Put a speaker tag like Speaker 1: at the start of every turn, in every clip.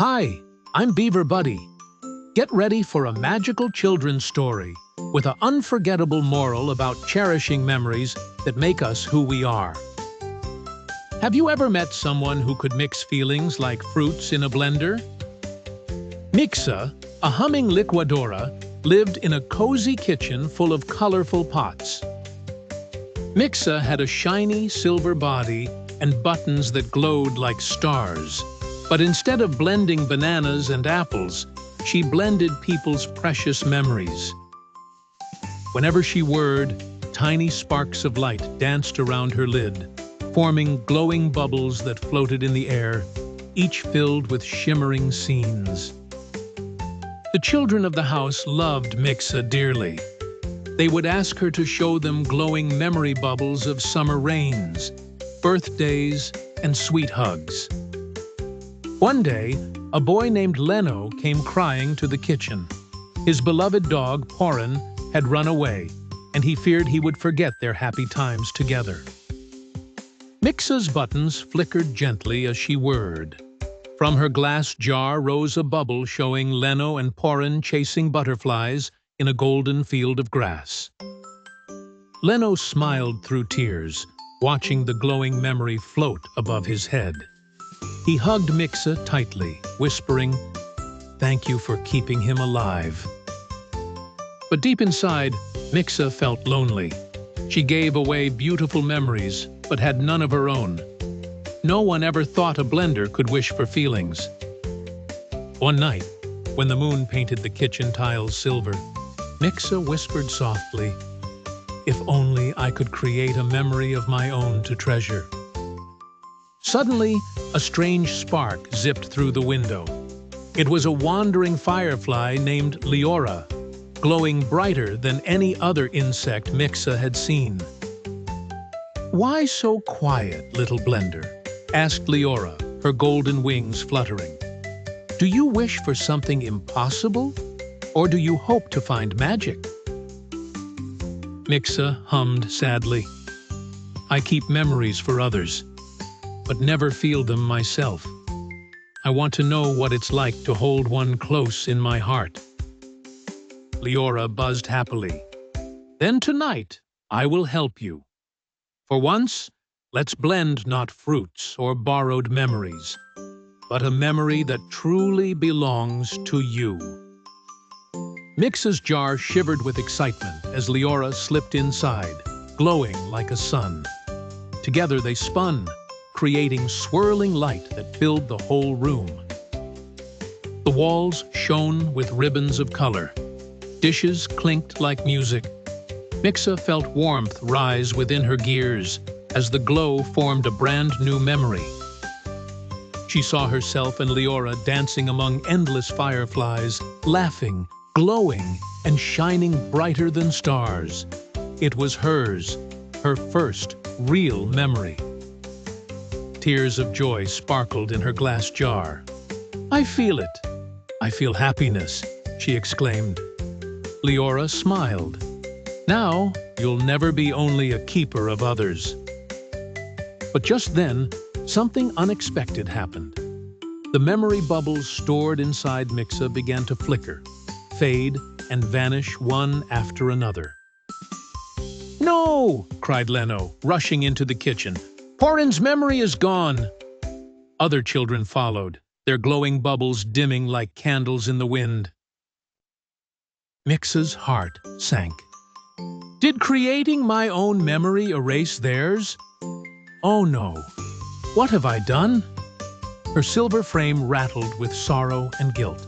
Speaker 1: Hi, I'm Beaver Buddy. Get ready for a magical children's story with an unforgettable moral about cherishing memories that make us who we are. Have you ever met someone who could mix feelings like fruits in a blender? Mixa, a humming licuadora, lived in a cozy kitchen full of colorful pots. Mixa had a shiny silver body and buttons that glowed like stars. But instead of blending bananas and apples, she blended people's precious memories. Whenever she whirred, tiny sparks of light danced around her lid, forming glowing bubbles that floated in the air, each filled with shimmering scenes. The children of the house loved Mixa dearly. They would ask her to show them glowing memory bubbles of summer rains, birthdays, and sweet hugs. One day, a boy named Leno came crying to the kitchen. His beloved dog, Porrin, had run away, and he feared he would forget their happy times together. Mixa's buttons flickered gently as she whirred. From her glass jar rose a bubble showing Leno and Porrin chasing butterflies in a golden field of grass. Leno smiled through tears, watching the glowing memory float above his head. He hugged Mixa tightly, whispering, "Thank you for keeping him alive." But deep inside, Mixa felt lonely. She gave away beautiful memories, but had none of her own. No one ever thought a blender could wish for feelings. One night, when the moon painted the kitchen tiles silver, Mixa whispered softly, "If only I could create a memory of my own to treasure." Suddenly, a strange spark zipped through the window. It was a wandering firefly named Leora, glowing brighter than any other insect Mixa had seen. "Why so quiet, little blender?" asked Leora, her golden wings fluttering. "Do you wish for something impossible, or do you hope to find magic?" Mixa hummed sadly, "I keep memories for others, but never feel them myself. I want to know what it's like to hold one close in my heart." Leora buzzed happily. "Then tonight, I will help you. For once, let's blend not fruits or borrowed memories, but a memory that truly belongs to you." Mixa's jar shivered with excitement as Leora slipped inside, glowing like a sun. Together they spun, creating swirling light that filled the whole room. The walls shone with ribbons of color. Dishes clinked like music. Mixa felt warmth rise within her gears as the glow formed a brand new memory. She saw herself and Leora dancing among endless fireflies, laughing, glowing, and shining brighter than stars. It was hers, her first real memory. Tears of joy sparkled in her glass jar. "I feel it. I feel happiness," she exclaimed. Leora smiled. "Now, you'll never be only a keeper of others." But just then, something unexpected happened. The memory bubbles stored inside Mixa began to flicker, fade, and vanish one after another. "No!" cried Leno, rushing into the kitchen. "Porrin's memory is gone!" Other children followed, their glowing bubbles dimming like candles in the wind. Mixa's heart sank. Did creating my own memory erase theirs? Oh no! What have I done? Her silver frame rattled with sorrow and guilt.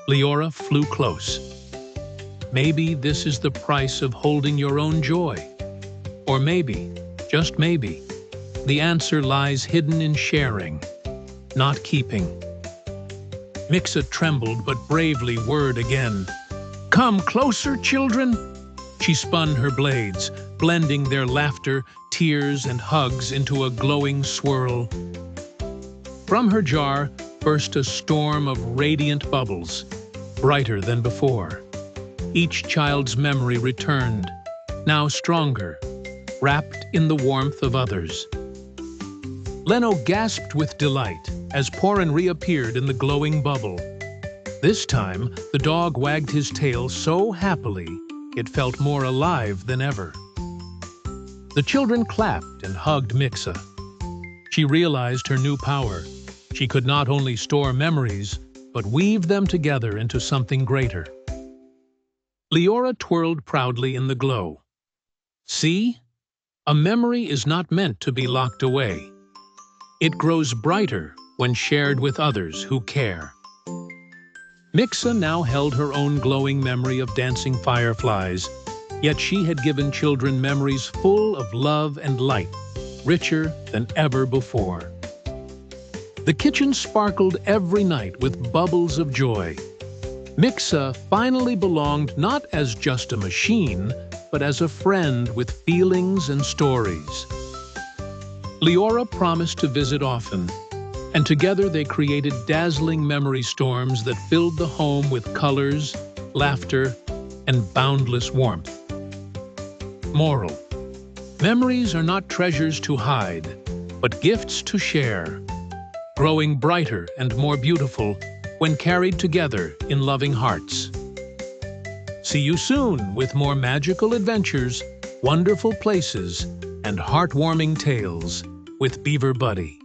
Speaker 1: Leora flew close. Maybe this is the price of holding your own joy. Or maybe, just maybe, the answer lies hidden in sharing, not keeping. Mixa trembled but bravely whirred again. "Come closer, children!" She spun her blades, blending their laughter, tears, and hugs into a glowing swirl. From her jar burst a storm of radiant bubbles, brighter than before. Each child's memory returned, now stronger, wrapped in the warmth of others. Leno gasped with delight. as Porrin reappeared in the glowing bubble. This time, the dog wagged his tail so happily it felt more alive than ever. The children clapped and hugged Mixa. She realized her new power. She could not only store memories, but weave them together into something greater. Leora twirled proudly in the glow. See? A memory is not meant to be locked away. It grows brighter when shared with others who care. Mixa now held her own glowing memory of dancing fireflies, yet she had given children memories full of love and light, richer than ever before. The kitchen sparkled every night with bubbles of joy. Mixa finally belonged not as just a machine, but as a friend with feelings and stories. Leora promised to visit often, and together they created dazzling memory storms that filled the home with colors, laughter, and boundless warmth. Moral: memories are not treasures to hide, but gifts to share, growing brighter and more beautiful when carried together in loving hearts. See you soon with more magical adventures, wonderful places, and heartwarming tales with Beaver Buddy.